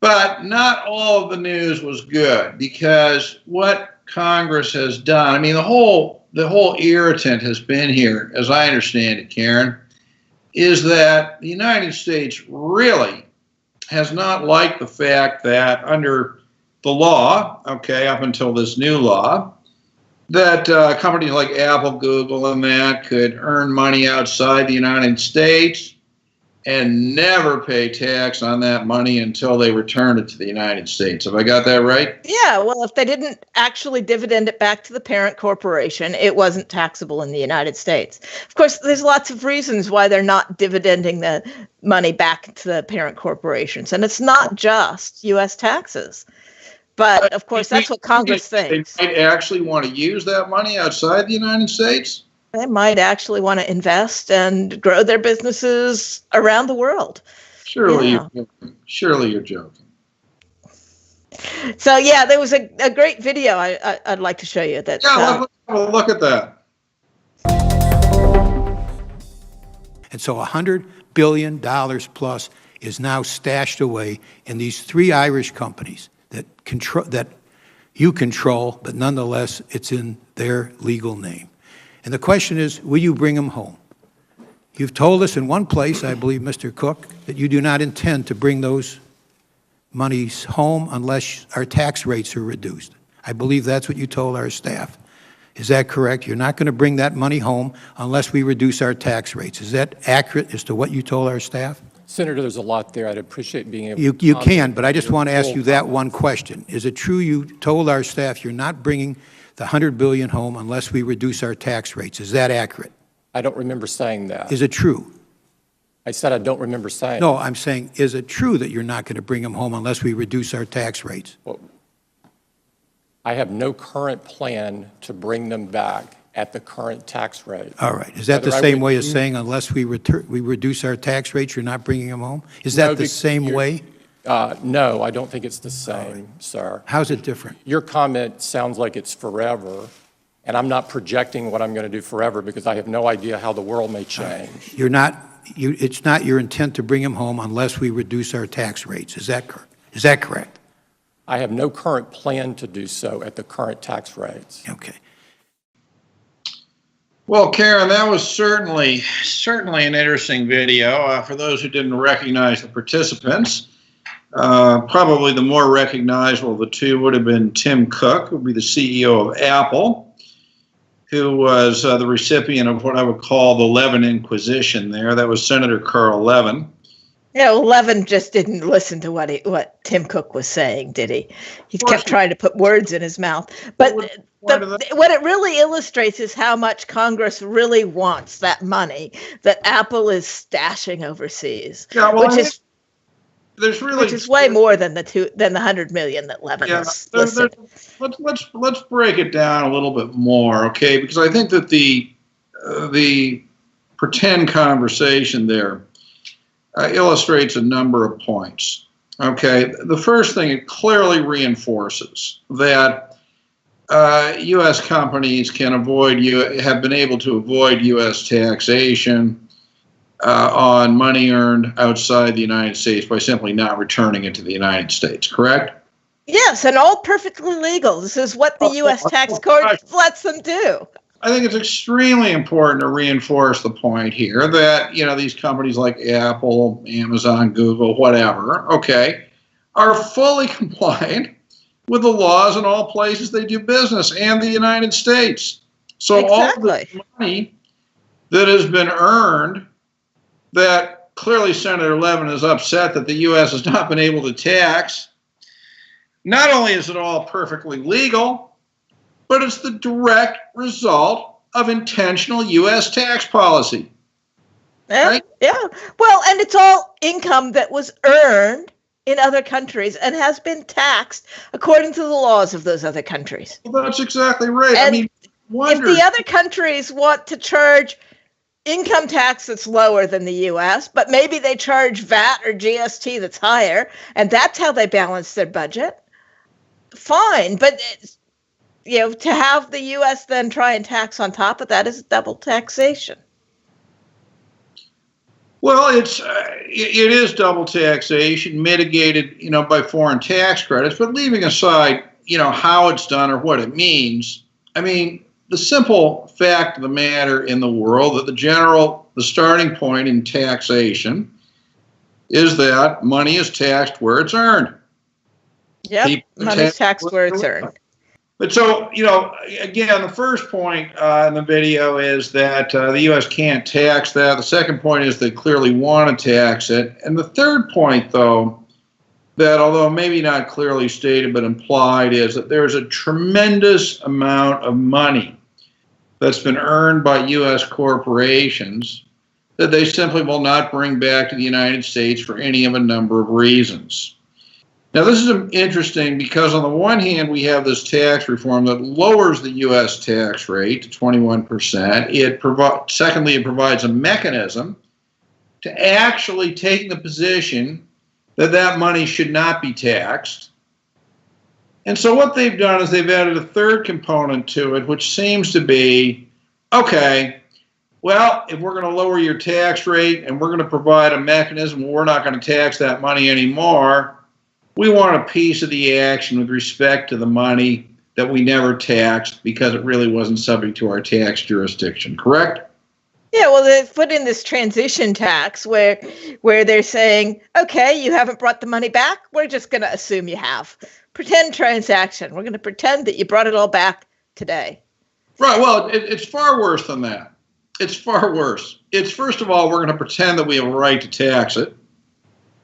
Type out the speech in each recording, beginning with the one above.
But not all of the news was good, because what Congress has done, I mean, the whole irritant has been here, as I understand it, Karen, is that the United States really has not liked the fact that under the law, okay, up until this new law, that companies like Apple, Google, and that could earn money outside the United States and never pay tax on that money until they return it to the United States. Have I got that right? Yeah, well, if they didn't actually dividend it back to the parent corporation, it wasn't taxable in the United States. Of course, there's lots of reasons why they're not dividending the money back to the parent corporations, and it's not just U.S. taxes. But, of course, that's what Congress thinks. They might actually want to use that money outside the United States? They might actually want to invest and grow their businesses around the world. Surely you're joking. So, yeah, there was a great video I'd like to show you. That, let's have a look at that. And so $100 billion plus is now stashed away in these three Irish companies that you control, but nonetheless, it's in their legal name. And the question is, will you bring them home? You've told us in one place, I believe, Mr. Cook, that you do not intend to bring those monies home unless our tax rates are reduced. I believe that's what you told our staff. Is that correct? You're not going to bring that money home unless we reduce our tax rates. Is that accurate as to what you told our staff? Senator, there's a lot there. I'd appreciate being able to You can, but I just want to ask you that one question. Is it true you told our staff you're not bringing the $100 billion home unless we reduce our tax rates? Is that accurate? I don't remember saying that. Is it true? I said I don't remember saying No, I'm saying, is it true that you're not going to bring them home unless we reduce our tax rates? Well, I have no current plan to bring them back at the current tax rate. All right. Is that the same way as saying unless we reduce our tax rates, you're not bringing them home? Is that the same way? No, I don't think it's the same, sir. How's it different? Your comment sounds like it's forever, and I'm not projecting what I'm going to do forever because I have no idea how the world may change. It's not your intent to bring them home unless we reduce our tax rates. Is that correct? I have no current plan to do so at the current tax rates. Okay. Well, Karen, that was certainly an interesting video. For those who didn't recognize the participants, probably the more recognizable of the two would have been Tim Cook, who would be the CEO of Apple, who was the recipient of what I would call the Levin Inquisition there. That was Senator Carl Levin. Yeah, well, Levin just didn't listen to what Tim Cook was saying, did he? He kept trying to put words in his mouth. But what it really illustrates is how much Congress really wants that money that Apple is stashing overseas, which is way more than the $100 million that Levin has listed. Let's break it down a little bit more, okay? Because I think that the pretend conversation there illustrates a number of points. Okay, the first thing, it clearly reinforces that U.S. companies have been able to avoid U.S. taxation on money earned outside the United States by simply not returning it to the United States, correct? Yes, and all perfectly legal. This is what the U.S. tax code lets them do. I think it's extremely important to reinforce the point here that, these companies like Apple, Amazon, Google, whatever, okay, are fully compliant with the laws in all places they do business and the United States. So exactly. All the money that has been earned, that clearly Senator Levin is upset that the U.S. has not been able to tax, not only is it all perfectly legal, but it's the direct result of intentional U.S. tax policy. Right? Yeah. Well, and it's all income that was earned in other countries and has been taxed according to the laws of those other countries. Well, that's exactly right. And if the other countries want to charge income tax that's lower than the U.S., but maybe they charge VAT or GST that's higher, and that's how they balance their budget, fine. But to have the U.S. then try and tax on top of that is double taxation. Well, it is double taxation mitigated, by foreign tax credits. But leaving aside, how it's done or what it means, I mean, the simple fact of the matter in the world that the starting point in taxation is that money is taxed where it's earned. Yep, money's taxed where it's earned. But so, again, the first point in the video is that the U.S. can't tax that. The second point is they clearly want to tax it. And the third point, though, that although maybe not clearly stated but implied, is that there's a tremendous amount of money that's been earned by U.S. corporations that they simply will not bring back to the United States for any of a number of reasons. Now, this is interesting because on the one hand, we have this tax reform that lowers the U.S. tax rate to 21%. Secondly, it provides a mechanism to actually take the position that that money should not be taxed. And so what they've done is they've added a third component to it, which seems to be, okay, well, if we're going to lower your tax rate and we're going to provide a mechanism where we're not going to tax that money anymore, we want a piece of the action with respect to the money that we never taxed because it really wasn't subject to our tax jurisdiction, correct? Yeah, well, they've put in this transition tax where they're saying, okay, you haven't brought the money back. We're just going to assume you have. Pretend transaction. We're going to pretend that you brought it all back today. Right. Well, it's far worse than that. It's far worse. It's, first of all, we're going to pretend that we have a right to tax it.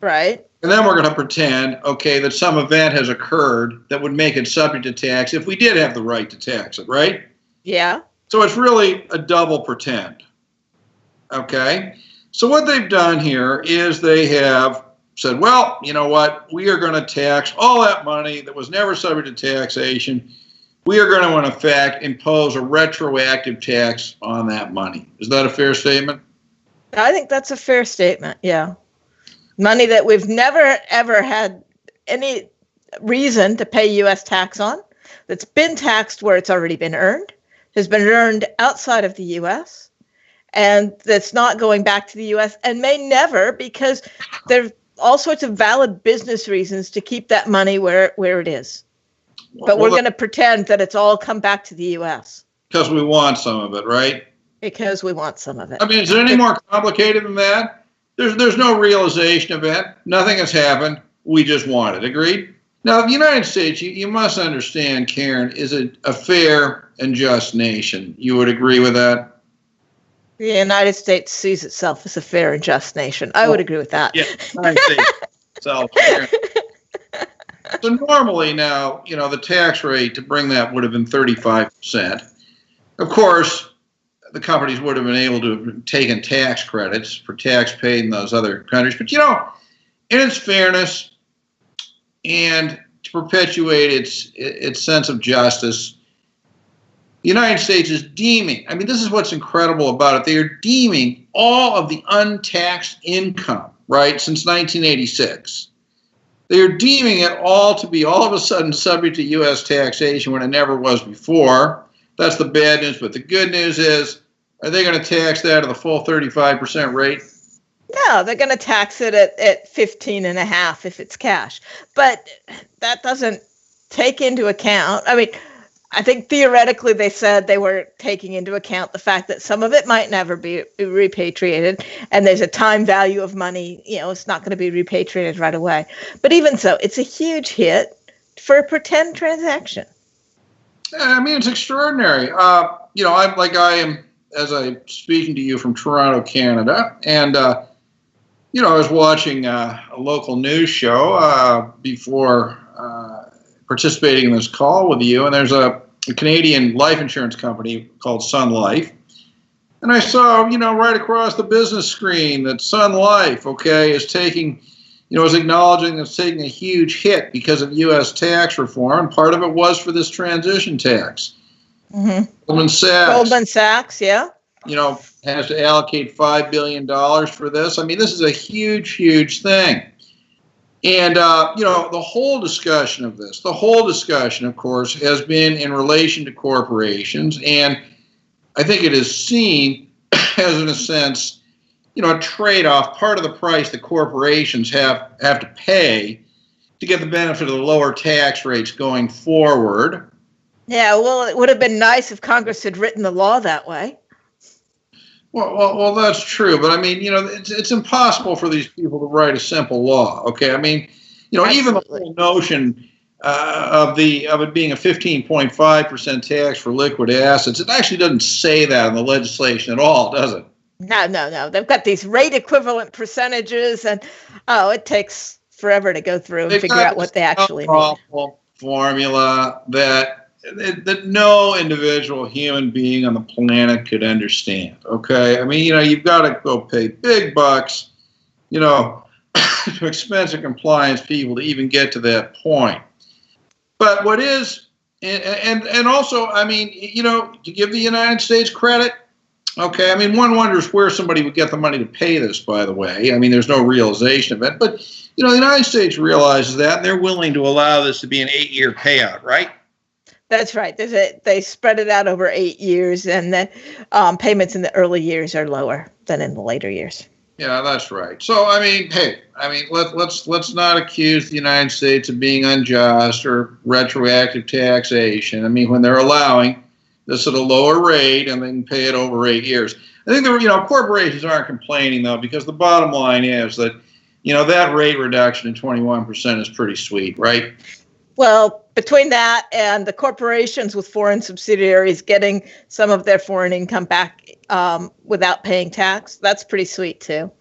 Right. And then we're going to pretend, okay, that some event has occurred that would make it subject to tax if we did have the right to tax it, right? Yeah. So it's really a double pretend. Okay? So what they've done here is they have said, well, you know what? We are going to tax all that money that was never subject to taxation. We are going to, in effect, impose a retroactive tax on that money. Is that a fair statement? I think that's a fair statement, yeah. Money that we've never, ever had any reason to pay U.S. tax on, that's been taxed where it's already been earned, has been earned outside of the U.S., and that's not going back to the U.S. and may never, because there's all sorts of valid business reasons to keep that money where it is. But we're going to pretend that it's all come back to the U.S. Because we want some of it, right? Because we want some of it. I mean, is it any more complicated than that? There's no realization event. Nothing has happened. We just want it. Agreed? Now, the United States, you must understand, Karen, is a fair and just nation. You would agree with that? The United States sees itself as a fair and just nation. I would agree with that. Yeah, the United States itself. So normally now, the tax rate to bring that would have been 35%. Of course, the companies would have been able to have taken tax credits for tax paid in those other countries. But, in its fairness and to perpetuate its sense of justice, the United States is deeming, I mean, this is what's incredible about it. They are deeming all of the untaxed income, right, since 1986. They are deeming it all to be all of a sudden subject to U.S. taxation when it never was before. That's the bad news, but the good news is, are they going to tax that at the full 35% rate? No, they're going to tax it at 15.5% if it's cash. But that doesn't take into account, I mean, I think theoretically they said they were taking into account the fact that some of it might never be repatriated, and there's a time value of money, it's not going to be repatriated right away. But even so, it's a huge hit for a pretend transaction. I mean, it's extraordinary. I am, as I'm speaking to you from Toronto, Canada, and, I was watching a local news show before participating in this call with you, and there's a Canadian life insurance company called Sun Life, and I saw, right across the business screen that Sun Life, is taking, is acknowledging that it's taking a huge hit because of U.S. tax reform, and part of it was for this transition tax. Mm-hmm. Goldman Sachs, yeah. Has to allocate $5 billion for this. I mean, this is a huge, huge thing. And, the whole discussion of this, of course, has been in relation to corporations. And I think it is seen as, in a sense, a trade-off, part of the price that corporations have to pay to get the benefit of the lower tax rates going forward. Yeah, well, it would have been nice if Congress had written the law that way. Well, that's true, but I mean, it's impossible for these people to write a simple law. Okay, I mean, even the whole notion of it being a 15.5% tax for liquid assets, it actually doesn't say that in the legislation at all, does it? No. They've got these rate equivalent percentages, and it takes forever to go through and figure out what they actually mean. Formula that no individual human being on the planet could understand. Okay, I mean, you've got to go pay big bucks, to expensive compliance people to even get to that point. But what is, and also, I mean, to give the United States credit, okay, I mean, one wonders where somebody would get the money to pay this, by the way. I mean, there's no realization of it. But, the United States realizes that, and they're willing to allow this to be an 8-year payout, right? That's right. They spread it out over 8 years, and the payments in the early years are lower than in the later years. Yeah, that's right. So, I mean, let's not accuse the United States of being unjust or retroactive taxation. I mean, when they're allowing this at a lower rate and they can pay it over 8 years. I think corporations aren't complaining, though, because the bottom line is that, that rate reduction to 21% is pretty sweet, right? Well, between that and the corporations with foreign subsidiaries getting some of their foreign income back without paying tax, that's pretty sweet too.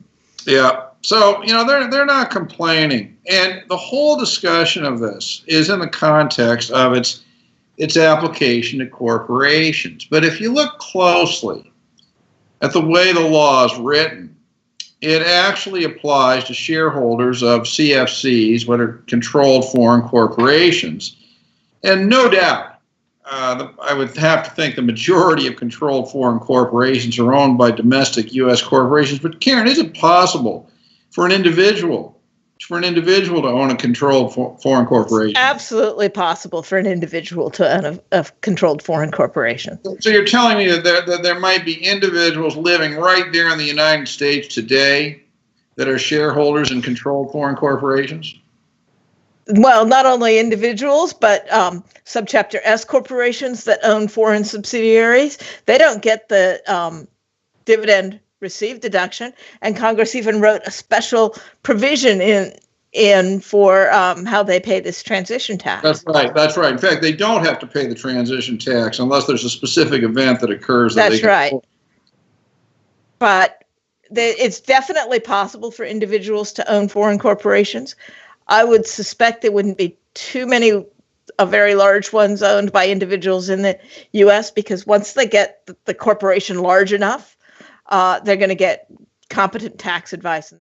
Yeah. So, they're not complaining. And the whole discussion of this is in the context of its application to corporations. But if you look closely at the way the law is written, it actually applies to shareholders of CFCs, what are controlled foreign corporations. And no doubt, I would have to think the majority of controlled foreign corporations are owned by domestic U.S. corporations. But Karen, is it possible for an individual to own a controlled foreign corporation? Absolutely possible for an individual to own a controlled foreign corporation. So you're telling me that there might be individuals living right there in the United States today that are shareholders in controlled foreign corporations? Well, not only individuals, but subchapter S corporations that own foreign subsidiaries. They don't get the dividend received deduction, and Congress even wrote a special provision in for how they pay this transition tax. That's right. In fact, they don't have to pay the transition tax unless there's a specific event that occurs. That's right. But it's definitely possible for individuals to own foreign corporations. I would suspect there wouldn't be too many very large ones owned by individuals in the U.S. because once they get the corporation large enough, they're going to get competent tax advice.